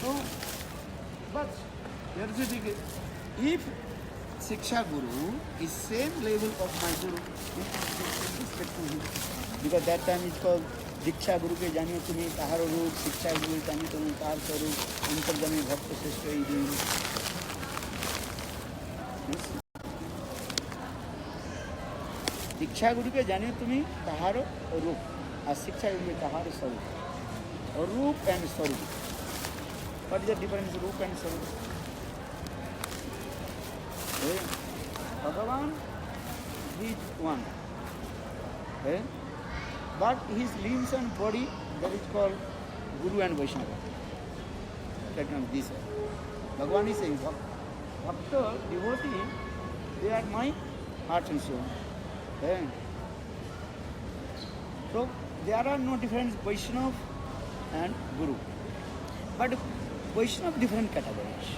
So, but here is the thing. If Shiksha Guru is same level of my Guru, we should respect to him. Because that time it's called Diksha Guru ke janiyo tumi taharo roop, Shiksha Guru janiyo tumi tahar sarup, antarjami bhakta shreshta idin. Diksha Guru ke janiyo tumi taharo roop, and Shiksha Guru ke taharo sarup. Roop and sarup. What is the difference roop and sarup? Bhagavan is one. But his limbs and body, that is called Guru and Vaishnava. This Bhagavan is saying, Bhakta, devotee, they are my heart and soul. So there are no difference Vaishnava and Guru. But Vaishnava different categories.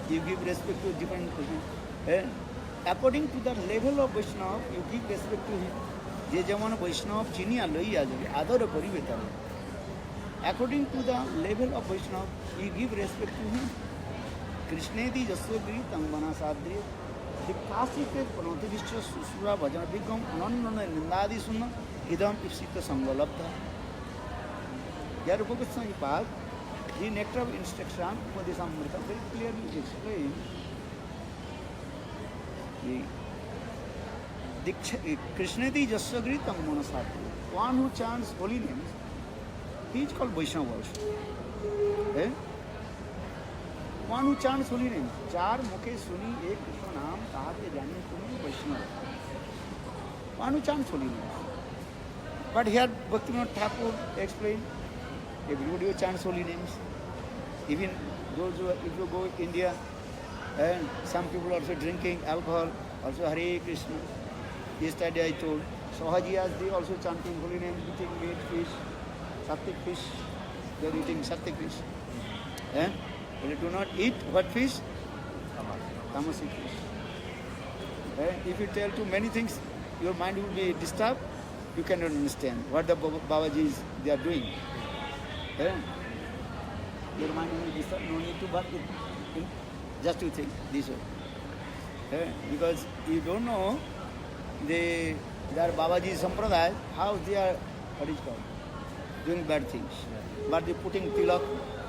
You give respect to different person. According to the level of Vaishnava, you give respect to him. Je jamana Vaishnava chiniya loiya jabe, adara karibe tare. According to the level of Vaishnava, you give respect to him. Krishnedi jaswagri tangmana sadri. The classic pranoti vishya susura bhajana bhigam nonna nindadi sunna idam ipsita samgalabdha. Yarupa Goswami Pad, the nectar of instruction, Upadesamrita, very clearly explained the Krishnadi Jasagri Tangmanasati. One who chants holy names, he is called Vaishnava also. One who chants holy names, Char Mukhe Suni Ek Krishna Naam Tahate Jani Tumi Vaishnava. One who chants holy names. But here Bhaktivinoda Thakur explained, everybody who chants holy names. Even those who, if you go to India, and some people also drinking alcohol, also Hare Krishna. Yesterday I told, Sahajiyas, they also chanting holy names, eating meat, fish, sattvic fish. They are eating sattvic fish. But they do not eat what fish? Tamasic fish. If you tell too many things, your mind will be disturbed. You cannot understand what the Babajis they are doing. Your mind will be disturbed. No need to but just to think this way. Because you don't know their Babaji Sampradaya, how they are, what is called, doing bad things. But they putting tilak,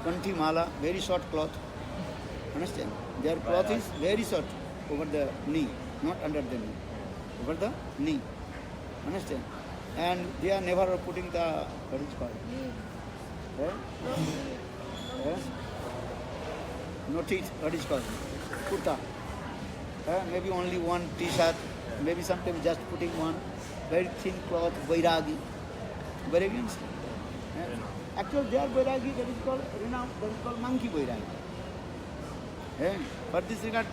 kanthi mala, very short cloth. Understand? Their cloth is very short over the knee, not under the knee. Over the knee. Understand? And they are never putting the, what is called? No teeth, what is called? Kurta. Maybe only one t-shirt, maybe sometimes just putting one very thin cloth, Vairagi. Vairagi? Actually, they are Vairagi, that is called renowned, that is called monkey Vairagi. For this regard,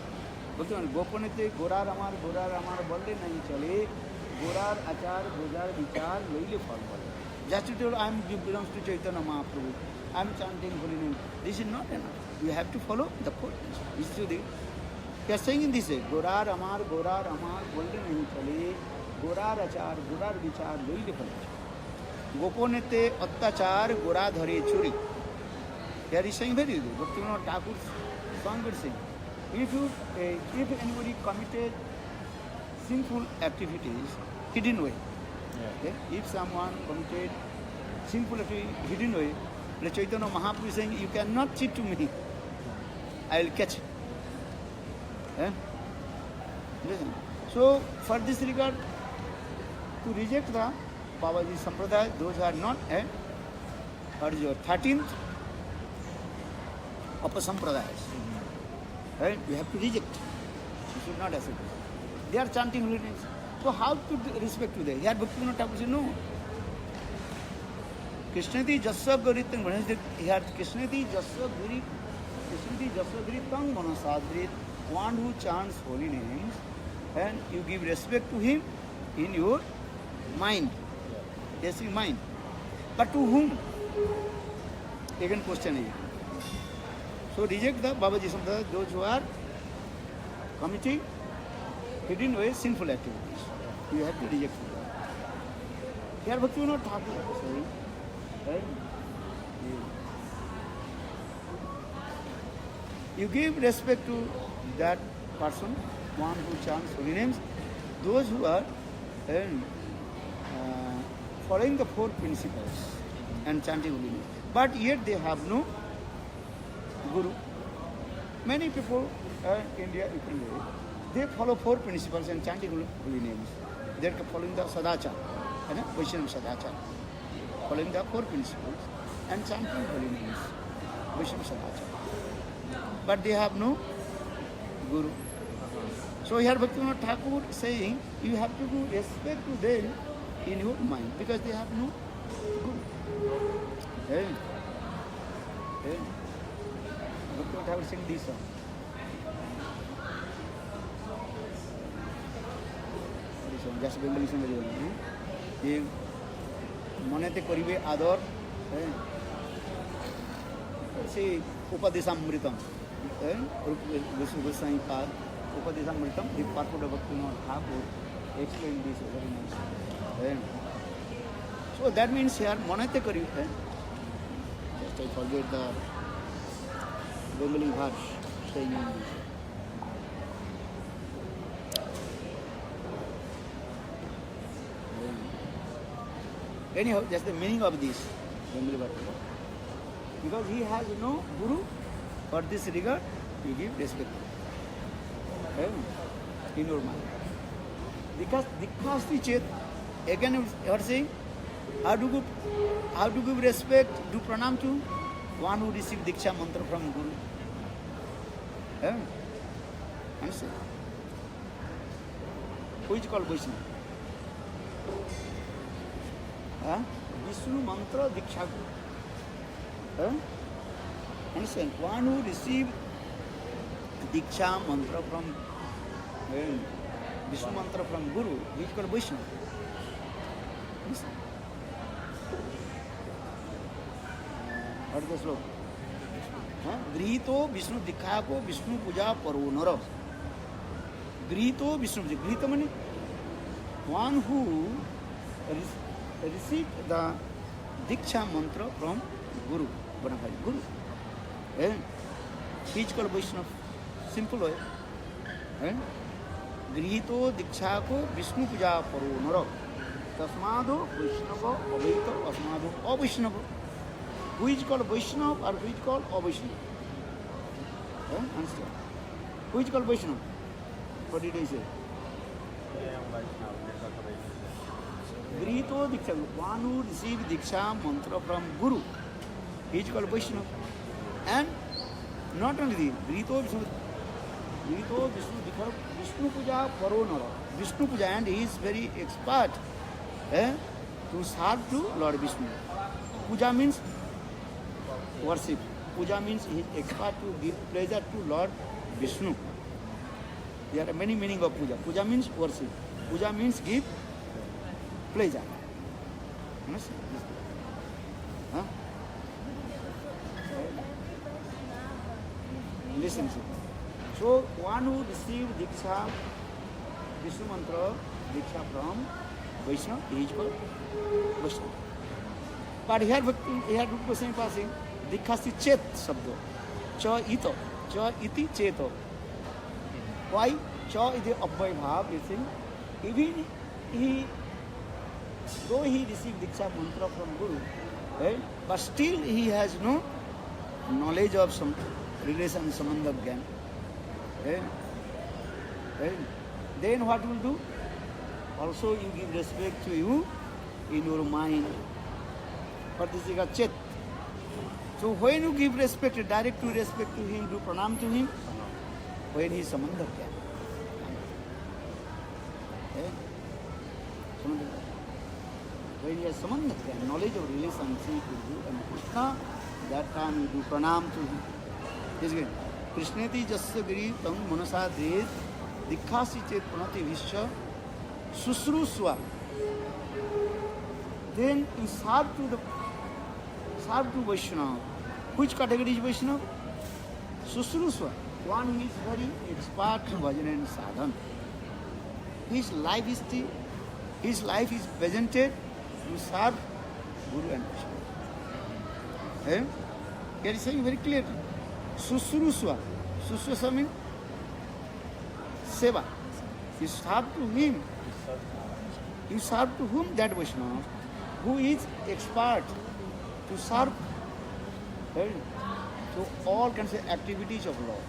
Gopanete, Gorar Amar, Bolde nahi chale, Gorar Achar, Gojar Vichar, Loile Fall. Just to tell, I belongs to Chaitanya Mahaprabhu. I am chanting holy name. This is not enough. You have to follow the code. This is the. They are saying in this way, Gorar Amar, Bolde nahi chale, Gorar Achar, Gorar Vichar, Loile Fall. Gopanete, Attachar, Gora Dhare Churi. They are saying very good. Bhaktivinoda Thakur's song will sing. If anybody committed sinful activities hidden way, if someone committed sinful activity hidden way, the Chaitanya Mahaprabhu is saying, you cannot cheat to me. I will catch it. Listen. So, for this regard, to reject the Babaji Sampradaya, those are not what is your 13th Upasampradayas. Right? You have to reject. You should not accept it. They are chanting holy names. So how to respect to them? Here Bhaktivinoda Thakur says, no. Krishnati Jasagari Tang Manasad. Here Krishnati Jasagari Tang Manasadrit. One who chants holy names and you give respect to him in your mind. Yes, in mind. But to whom? Second question is. So reject the Babaji Sampradaya, those who are committing hidden way sinful activities. You have to reject them. Here Bhaktivinoda Thakur saying, right? You give respect to that person, one who chants holy names, those who are following the four principles and chanting holy names. But yet they have no guru. Many people in India, they follow four principles and chanting holy names. They are following the Sadachar, Vaishnava Sadachar, following the four principles and chanting holy names, Vaishnava Sadachar. But they have no guru. So here Bhaktivinoda Thakur saying, you have to do respect to them in your mind because they have no guru. Bhaktivinoda Thakur sing this song. Just Bengali song ये मनेते करीबे आदर से उपदेशामृतम गोस्वामी पाद Upadeshamritam the purport of Bhaktivinoda Thakur explain this very nice. So that means here मनेते करीबे just I forget the Bengali verse saying in this. Anyhow, that's the meaning of this Bengali verse. Because he has no guru, for this regard, you give respect in your mind. Because Dikhasti Chet, again you are saying, how to give respect, do pranam to one who received Diksha mantra from Guru. Understand? Who is called Vaishnava? Vishnu mantra Diksha Guru. Understand? One who received Diksha mantra from Vishnu mantra from Guru, he is called Vaishnava. Understand? What is the sloka? Grihito Vishnu Dikhako Vishnu Puja Parvonara. Grihito Vishnu Puja. Grihito means one who received the Diksha mantra from Guru, Bonafide Guru. He is called Vaishnava. Simple way. Grihito Dikshako Vishnu Puja Parvonara. Tasmado Vaishnava Avaita Asmado Avaishnava. Who is called Vaishnava or who is called Avaishnava? Understand? Who is called Vaishnava? What did I say? Grihito Diksha, one who received Diksha mantra from Guru, he is called Vaishnava. And not only this, Grihito Vishnu Dikha, Vishnu Puja Parvonara. Vishnu Puja, and he is very expert to serve to Lord Vishnu. Puja means worship. Puja means he is expert to give pleasure to Lord Vishnu. There are many meanings of puja. Puja means worship. Puja means give pleasure. Understand? Huh? Listen. So one who received Diksha, Vishnu mantra, Diksha from Vaishnava, he is called Vaishnava. But here Rupa Goswami passing, Dikhasti Chet Sabdo. Cha ito. Cha iti cheto. Why? Cha is the Abhay Bhav, you think. Even though he received Diksha mantra from Guru, right? But still he has no knowledge of some relation, Samandha Gyan. Right? Then what will do? Also you give respect to you in your mind. But this is a chet. So when you give respect, direct respect to him, do pranam to him, when he is Samandha Gyan. When he has Samandha Gyan, knowledge of relationship with you and Krishna, that time you do pranam to him. Is good. Krishneti jasya giri tam manasa ded dikhasi chet pranati vishya susruswa. Then you serve to Vaishnava. Which category is Vaishnava? Susruswa. One who is very expert in bhajan and sadhan. His life is presented to serve Guru and Vaishnava. Here is saying very clearly. Susruswa. Sushrusha means seva. You serve to him. You serve to whom? That Vaishnava, who is expert to serve, right? So all kinds of activities of Lord.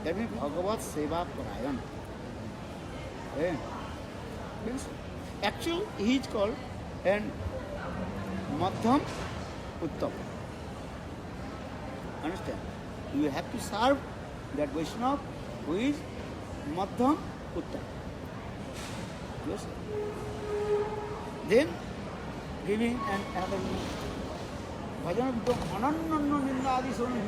That means Bhagavat Seva Parayan. Right? Means actually he is called and Madhyam Uttam. Understand? You have to serve that Vaishnava who is Madhyam Uttam. Yes? Then giving another bhajan of ananno nindadi sunnam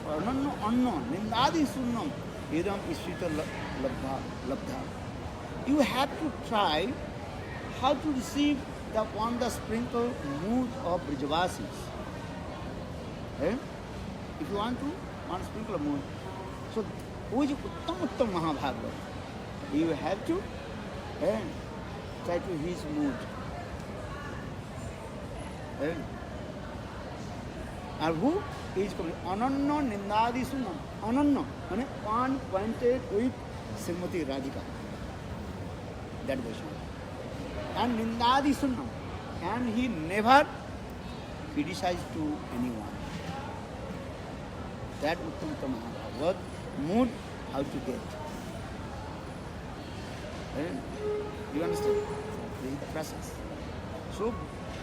ananno anno nindadi sunnam idam ishrita labdha. You have to try how to receive the sprinkle mood of Brijavasis. Eh? If you want to, on sprinkle mood. So, who is Uttam Mahabhagavad? You have to try to his mood. And who is coming? Ananna Nindadi Sunnam. Ananna, one pointed with Srimati Radhika. That Vaishnava. And Nindadi Sunnam. And he never criticized to anyone. That Uttam Mahabhagavad mood how to get. You understand? This is the process. So,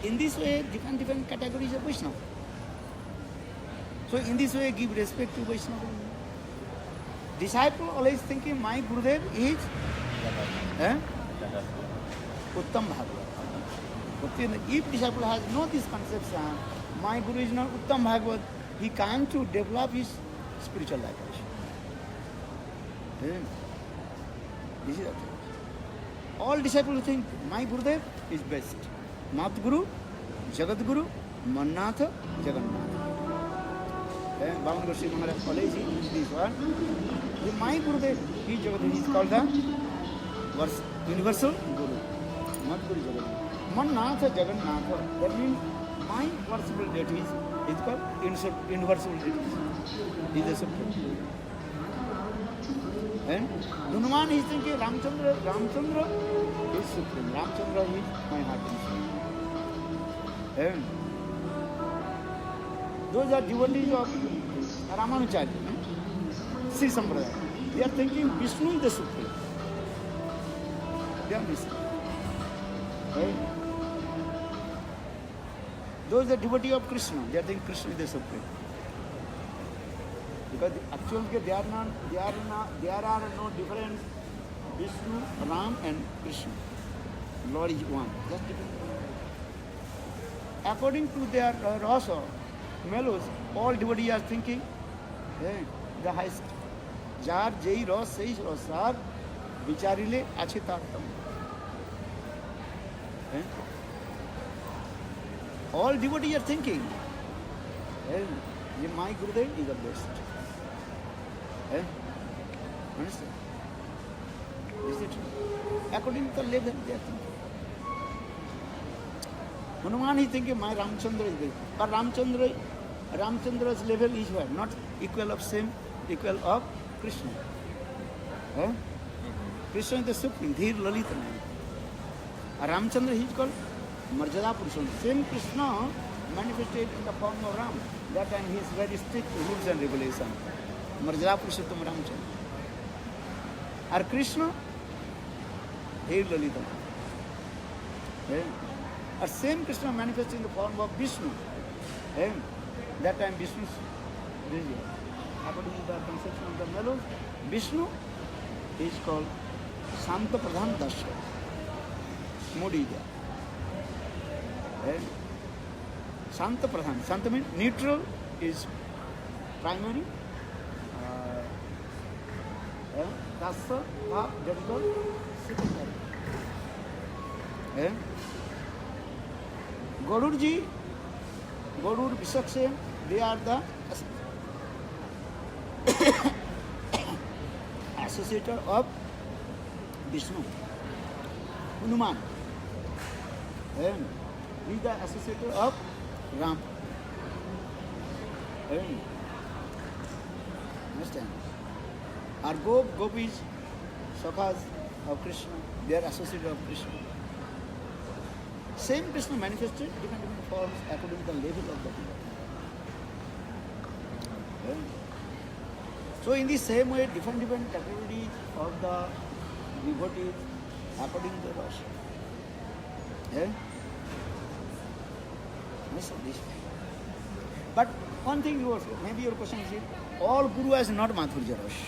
in this way, different categories of Vaishnava. So, in this way, give respect to Vaishnava. Disciple always thinking, my Gurudev is Uttam Bhagavad. If disciple has no this conception, my Guru is not Uttam Bhagavad, he can't to develop his spiritual life. This is the thing. All disciples think my Gurudev is best. Mat Guru, Jagat Guru, Mannatha, Jagannath. Bhavan Goswami Maharaj always uses this one. My Gurudev, he Jagat, he is called the universal Guru. Mat Guru Jagat. Mannatha, Jagannatha. That means my worshipful deities is called universal deities. He is the supreme. And Hanuman is thinking Ramchandra is supreme. Ramchandra is my heart and soul. And those are devotees of Ramanujarya, Sri Sampradaya. They are thinking Vishnu is the supreme. They are missing. Right? Those are devotees of Krishna. They are thinking Krishna is the supreme. Because actually there are no difference Vishnu, Ram and Krishna. Lord is one. Just different. According to their rasa, mellows, all devotees are thinking the highest. Jar jai ras sei rasar vicharile achitartam. All devotees are thinking my Gurudev is the best. Understand? Is it true? According to the level they are thinking. Hanuman is thinking my Ramchandra is best. But Ramchandra's level is what? Not equal of Krishna. Krishna is the supreme, Dhir Lalita. Ramchandra he is called Marjada Purusham. Same Krishna manifested in the form of Ram. That time he is very strict rules and regulations. Marjada Purushottam Ramchandra. Or Krishna, Dhir Lalita. Or same Krishna manifested in the form of Vishnu. That time Vishnu is busy. According to the conception of the mellows, Vishnu is called Santa Pradhan Dasya. Modi there. Santa Pradhan. Santa means neutral is primary. Dasa, Bhav, Jagdal, secondary. Gaururji, Gaurur, Visaksen, they are the associator of Vishnu. Hanuman. He is the associator of Ram. Understand? Our gopis, sakhas of Krishna, they are associated of Krishna. Same Krishna manifested different forms according to the level of the devotee. Yeah. So in the same way, different categories of the devotees according to the rasa. Yeah? Yes, this. But one thing you also, maybe your question is, all Guru is not Madhurya Rasa.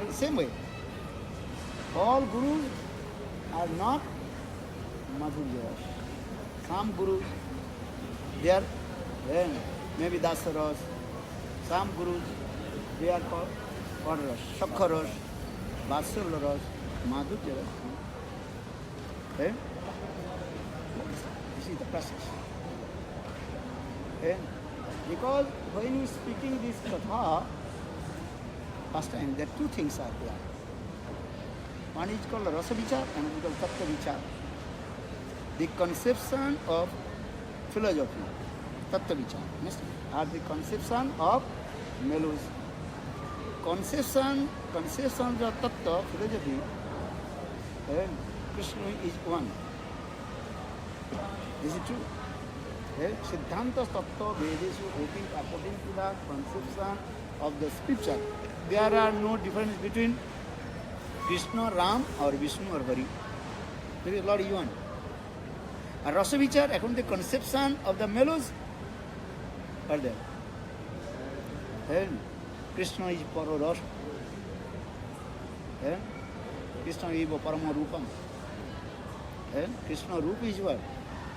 In the same way, all Gurus are not Madhurya Rasa. Some Gurus, they are maybe Dasa Rasa. Some Gurus, they are called Rasa, Shakha Rasa, Vatsalya Rasa, Madhurya Rasa. Okay? This is the process. Okay? Because when you speaking this katha, first time, there are two things are there. One is called rasa vichar and one is called tattva vichar. The conception of philosophy, tattva vichar, are the conception of mellows. Conception of tattva, philosophy, Krishna is one. Is it true? Siddhanta tattva vedeshu according to the conception of the scripture. There are no difference between Krishna, Ram or Vishnu or Hari. There is Lord is one. And rasa vichar, according to the conception of the mellows, are there. Krishna is Paro Rasa. Krishna is Parama Rupam. Krishna Rupa is what?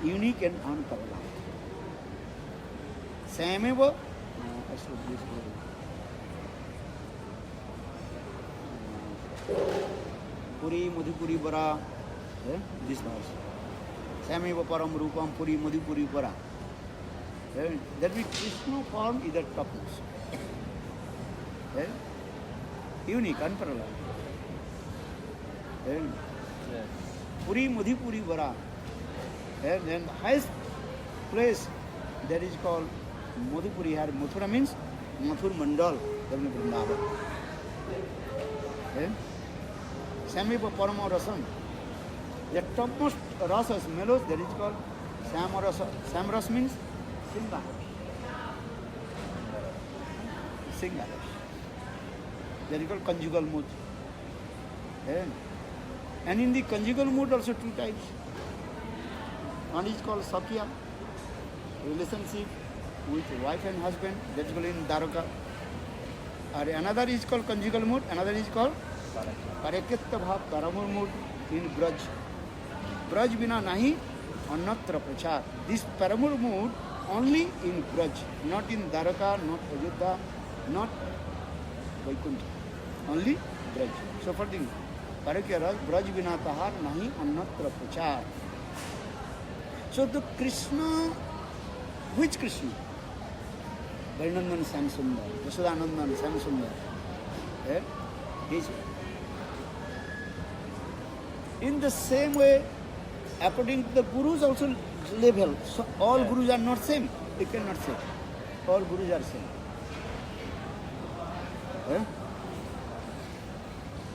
Unique and unparalleled. Sameva, I should this Puri Madhupuri Bara, this verse. Sameva Param Rupam Puri Madhupuri Bara. That means Krishna form is the topmost. Unique, unparalleled. Puri Madhupuri Bara. And then the highest place that is called Madhupuri. Here Mathura means Mathur Mandal, that means Vrindavan. Samipa Parama Rasam. The topmost rasas, mellows, that is called Samarasa. Samras means Singa. Singa. That is called conjugal mood. And in the conjugal mood also two types. One is called Sakya, relationship with wife and husband, that's called in Dwaraka. And another is called conjugal mood, another is called Paraketta Bhav, Paramur mood in Braj. Braj bina nahi, annatra prachar. This Paramur mood only in Braj, not in Dwaraka, not Ayodhya, not Vaikuntha. Only Braj. So for the Parakya Raj, Braj bina tahar nahi, annatra prachar. So the Krishna, which Krishna? Varinandan Samsundar, Yashodanandan Samsundar. In the same way, according to the Gurus also level, so all Gurus are not same. You cannot say. All Gurus are same.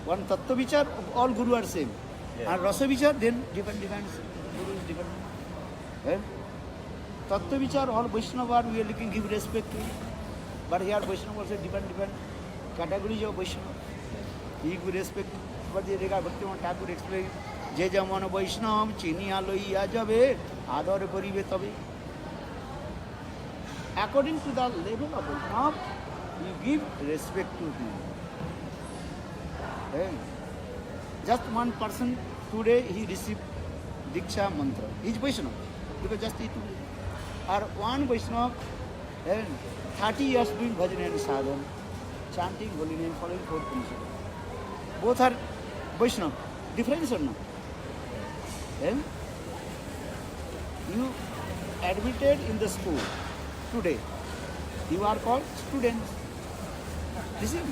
One Tattva Vichar, all Gurus are same. Yeah. And Rasa Vichar, then different Gurus different. Tattva Vichar, all Vaishnava, we are looking give respect to. But here Vaishnava also different categories of Vaishnava. He give respect. But the Rega Bhaktivinoda Thakur explained, Je Jamana Vaishnav, Chini Aloi Ajabe, Adar Koribe Tabe. According to the level of Vaishnav, you give respect to him. Just one person today he received Diksha Mantra. He is Vaishnava. Because just it or one Vaishnava 30 years doing bhajan and sadhana, chanting holy name, following four principles. Both are Vaishnava. Difference or not? You admitted in the school today. You are called students. This is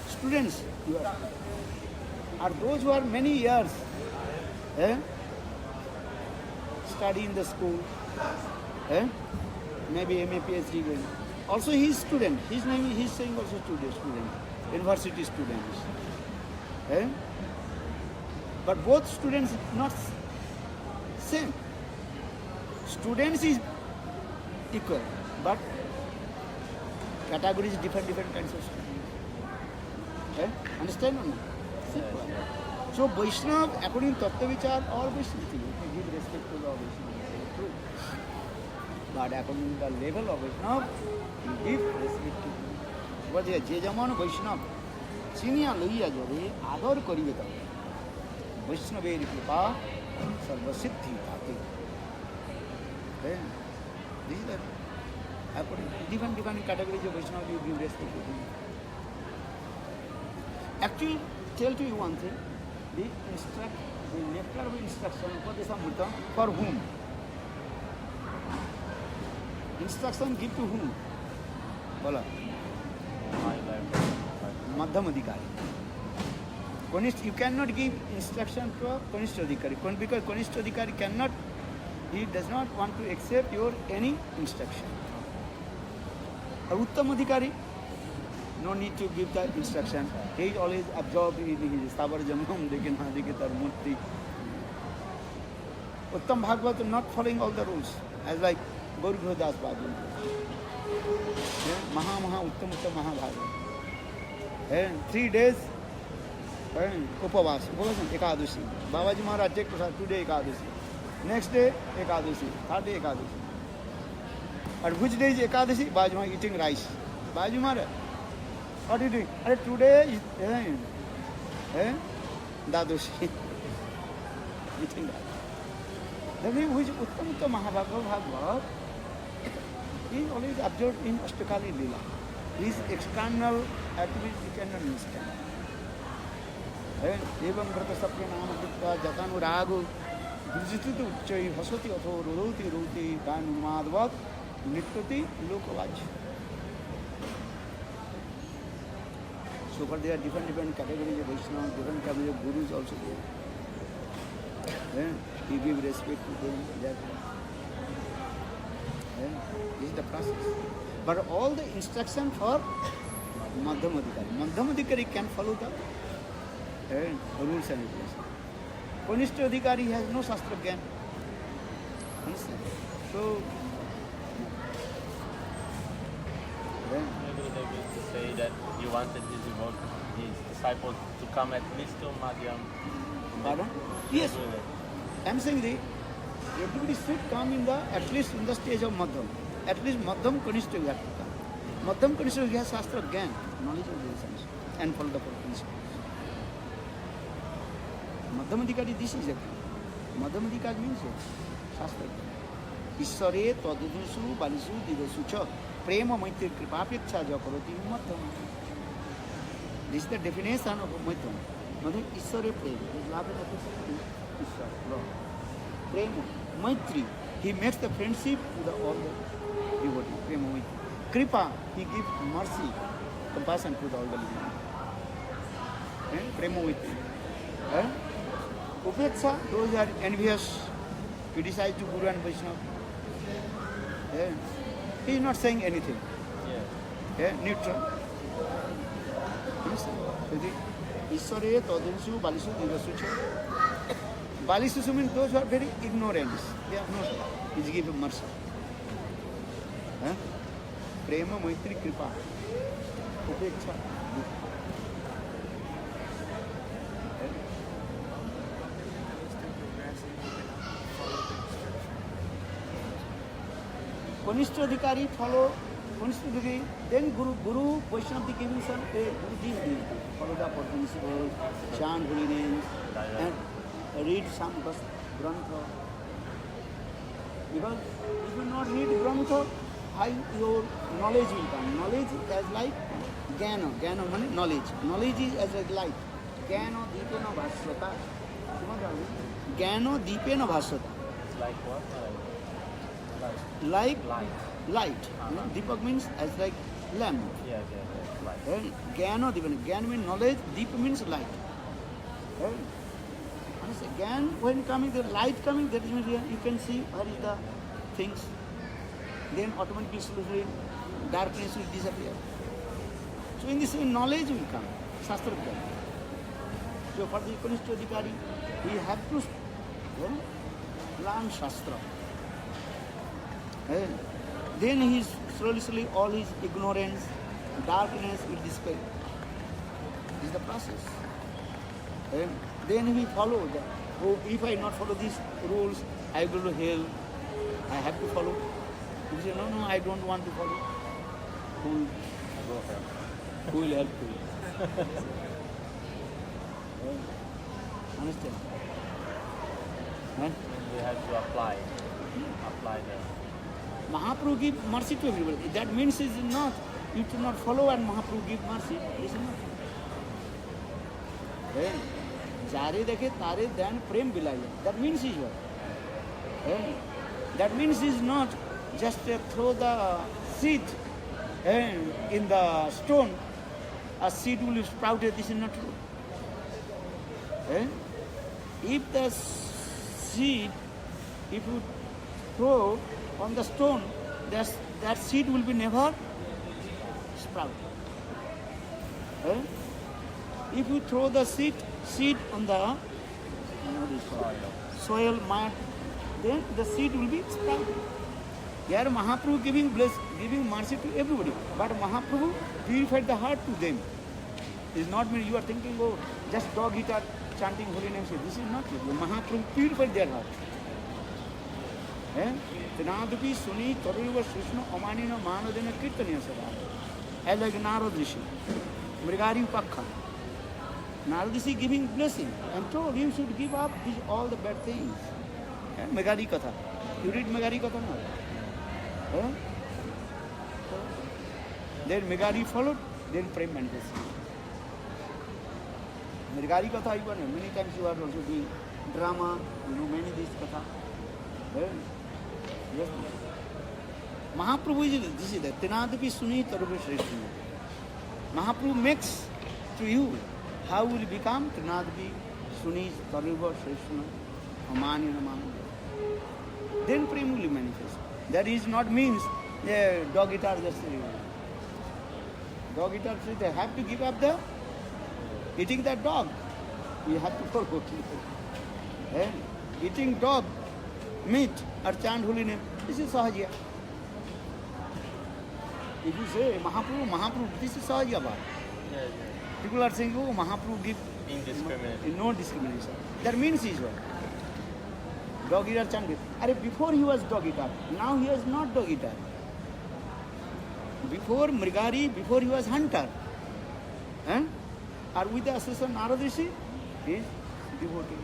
students. You are those who are many years study in the school, maybe MA, PhD going. Also he is student. His name, he is saying also student, university students. Eh? But both students not same. Students is equal, but categories different kinds of students. Eh? Understand or not? Simple. So Vaishnav, according to Tattva Vichar, all Vaishnavas give respect to the Vaishnavas. True. But according to the level of Vaishnav, you give respect to them. But যে যেমন বৈষ্ণব চিনিয়া লইয়া যদি আদর করিবে তবে বৈষ্ণবের কৃপা সর্বসিদ্ধি থাকে। This is the according different categories of Vaishnava you give respect to them. Actually, tell to you one thing, the nectar of instruction for whom? Instruction give to whom? Bola. Madhyamadhikari. You cannot give instruction to a Kanishthadhikari because Kanishthadhikari cannot, he does not want to accept your any instruction. A Uttamadhikari, no need to give the instruction. He is always absorbed in his Sabar Jamam, Dekinhadikitar Murti. Uttam Bhagavad not following all the rules, as like Gaurukha Das Bhagavad. Maha Uttam Mahabhagavad. 3 days Upavas, Ekadashi. Babaji Maharaj take today Ekadashi. Next day Ekadashi. Third day Ekadashi. And which day is Ekadashi? Babaji Maharaj eating rice. Babaji Maharaj, what are you doing? Today is Dadoshi. Eating rice. The name which Uttam Mahabhagavad is always absorbed in Ashtakali Lila. His external activity you cannot understand. Evam Vrata Sapya Nama Dutta Jatanurago Vijitutu Uchai Hasati Atho Roti Roti Danumadvat Nittati Lokavaj. So but there are different categories of Vaishnava, different categories of Gurus also there. You give respect to them. This is the process. But all the instruction for Madhyamadhikari. Madhyamadhikari can follow the rules and regulations. Kanishthadhikari has no Shastra Gyan. Understand? So, maybe they used to say that he wanted his disciples to come at least to Madhyam. Pardon? Yes. I'm saying everybody should come in at least in the stage of Madhyam. At least Madhyam Kanishta you have to come. Madhyam Kanishta you have Shastra Gyan, knowledge of the science, and follow the principles. Madhyamadhikari, this is it. Madhyamadhikari means Shastra Gyan. Ishare tadudhusu balisu didasu cha prema maitri kripapeksha jakaroti Madhyam. This is the definition of Madhyam. Madhyam Ishare prema. There is love and affection to Ishara, Lord. Prema, Maitri. He makes the friendship to all the devotees. Prema Maitri. Kripa, he gives mercy, compassion to all the living. Prema Maitri. Upeksha, those are envious, criticize to Guru and Vaishnava. He is not saying anything. Neutral. Ishare tadunsu balisu divasucha. Balisu means those who are very ignorant. They have not. He gives mercy. Prema, Maitri, Kripa. Upeksha. Kanishthadhikari follow Kanishthadhikari, then Guru Vaishnava giving some Guru follow the principles, chant holy names, and read some Grantha. Because if you not read Grantha, how your knowledge will come. Knowledge is like Jnana. Jnana means knowledge. Knowledge is as a light. Jnana Deepena Bhaswata. Jnana Deepena Bhaswata. Like what? Like light. Deepak means as like lamp. Yes, light. Jnana Deepena. Jnana means knowledge. Deep means light. Again, when coming, the light coming, that means you can see what is the things. then automatically, slowly, darkness will disappear. So in this way, knowledge will come. Shastra will come. So for the Kanishta Adhikari, we have to learn Shastra. Then his slowly, all his ignorance, darkness will dispel. This is the process. And then we follow that. Oh, if I not follow these rules, I go to hell. I have to follow. You say, no, I don't want to follow. Who will help you? Understand? We have to apply the. Mahaprabhu give mercy to everybody. That means is not you should not follow and Mahaprabhu give mercy. This is not. Jare dekhe tare then prem bilaya. That means is what? That means is not just throw the seed in the stone. A seed will sprout. This is not true. If the seed, if you throw on the stone, that seed will be never sprout. If you throw the seed on the soil, mud, then the seed will be sprouted. Here Mahaprabhu giving mercy to everybody, but Mahaprabhu purified the heart to them. It is not mean you are thinking, oh, just dog eat are chanting holy names. This is not true. Mahaprabhu purified their heart. Tinadapi suni taruva shushna amanina manadena kirtaniya sada. As like Narad Rishi, Mrigari Upakha. Narad Rishi giving blessing and told you should give up all the bad things. Megari Katha. You read Megari Katha now? Then Megari followed, then Prem manifested. Megari Katha, many times you are also doing drama, many this Katha. Yes. Mahaprabhu is this is the Tinadapi Suni Taruva Shrestha. Mahaprabhu makes to you how will become Tinadapi Suni Taruva Shrestha Amani Namani. Then Prem will manifest. That is not means dog eater just dog eater they have to give up the eating that dog. You have to follow. Eating dog meat or chant holy name. This is Sahajya. If you say Mahaprabhu, this is Sahajya. People are saying, oh, Mahaprabhu give no discrimination. That means is what? Dog eater chanted. Before he was dog eater, now he is not dog eater. Before Mrigari, before he was hunter. Or with the assistant Narad Rishi, he is devotee.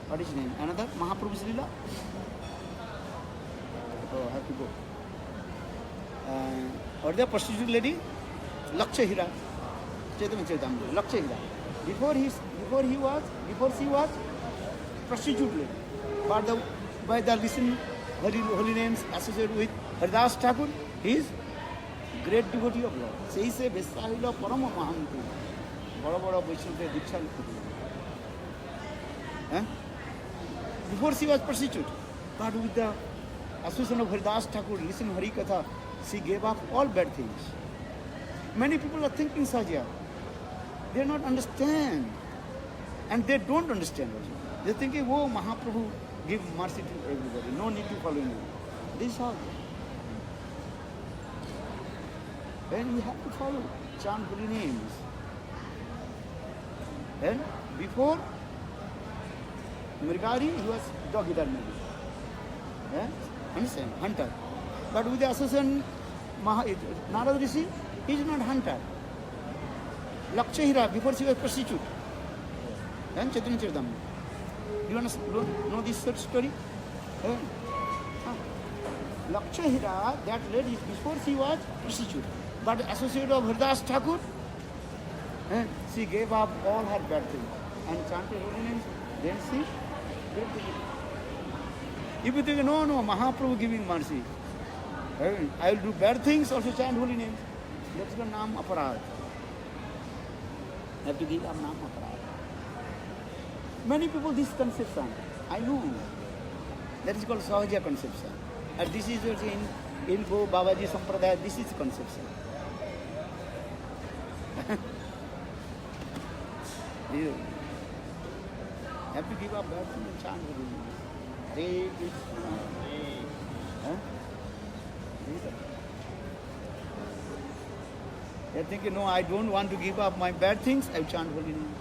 What is his name? Another Mahaprabhu's Lila? Oh, I have to go. Or the prostitute lady, Laksha Hira. Chaitanya Charitamrita, Laksha Hira. Before she was prostitute lady. But by the listen holy names associated with Haridas Thakur, he is great devotee of Lord. Say se Vesahila Parama Mahampu. Bada Vaishnava Diksha. Before she was prostitute, but with the association of Haridas Thakur, listen Hari Katha, she gave up all bad things. Many people are thinking Sahajya. They do not understand. And they don't understand also. They're thinking, oh, Mahaprabhu give mercy to everybody. No need to follow him. This is how. Then we have to follow. Chant holy names. Then before Mrigari, he was dog eater maybe. Understand? Hunter. But with the association Narad Rishi, he is not hunter. Laksha Hira, before she was prostitute. Then Chaitanya Charitamrita. Do you know this story? Laksha Hira, that lady, before she was prostitute. But associate of Haridas Thakur, she gave up all her bad things and chanted holy names. Then she gave the If you think, no, Mahaprabhu giving mercy. I will do bad things, also chant holy names. That's the Naam Aparad. Have to give up Naam Aparad. Many people this conception, I know. That is called Sahajya conception. this is in Go Babaji Sampradaya, this is conception. You have to give up that and chant Guru. Hare Krishna. Huh? They think, no, I don't want to give up my bad things, I chant holy name.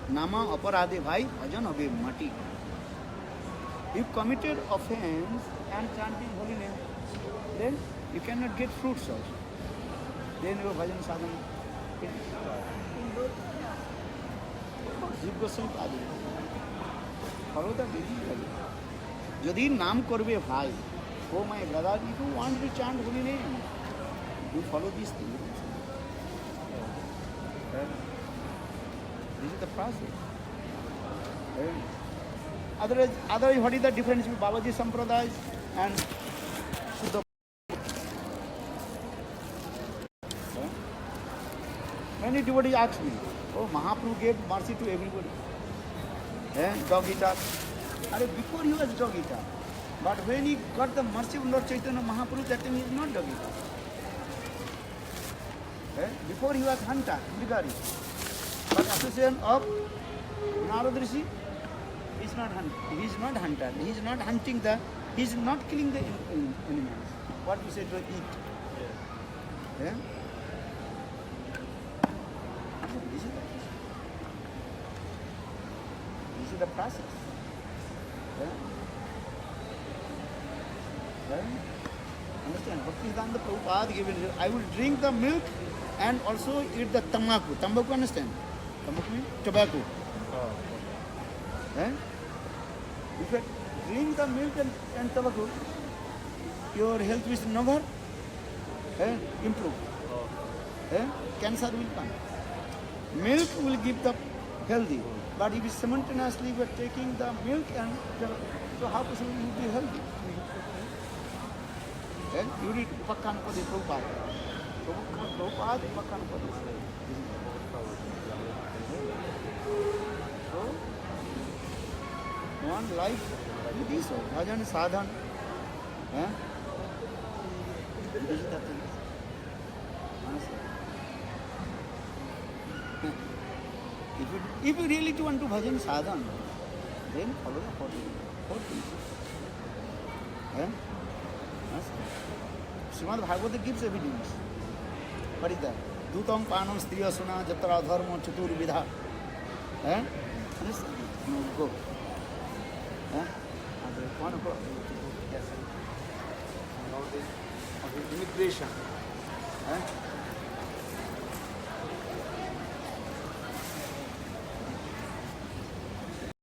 Nama aparade bhai, bhajan hobe mati. You committed offense and chanting holy name, then you cannot get fruits also. Then your bhajan sadhana. Jiv Goswami Padi. Follow the belief. যদি নাম করবে ভাই, oh my brother, if you want to chant holy name, you follow these things. This is the process. Otherwise, what is the difference between Babaji Sampradaya and Shuddha? Many devotees ask me, oh, Mahaprabhu gave mercy to everybody. Dog eater. Before he was dog eater. But when he got the mercy of Lord Chaitanya Mahaprabhu, that time he is not dog eater. Before he was hunter, Brigari. But association of Narada Rishi, he is not hunter. He is not hunter. He is not hunting he is not killing the animals. What we say to eat. Yeah? This is the process. Understand? Bhaktivedanta Prabhupada given, I will drink the milk and also eat the tamaku. Tamaku, understand? Tamaku means tobacco. If you drink the milk and tobacco, your health will never improve. Cancer will come. Milk will give the healthy. But if simultaneously we are taking the milk and so how possible you will be healthy? You read Upakkanapadi Prabhupada. Prabhupada Upakkanapadi. So, one life, do this, bhajan, sadhan. This is the thing. If you really want to bhajan sadhan, then follow the four things. Srimad Bhagavata gives evidence. What is that? Dutam panam striya suna jatra dharma chatur vidha. No, go. Immigration.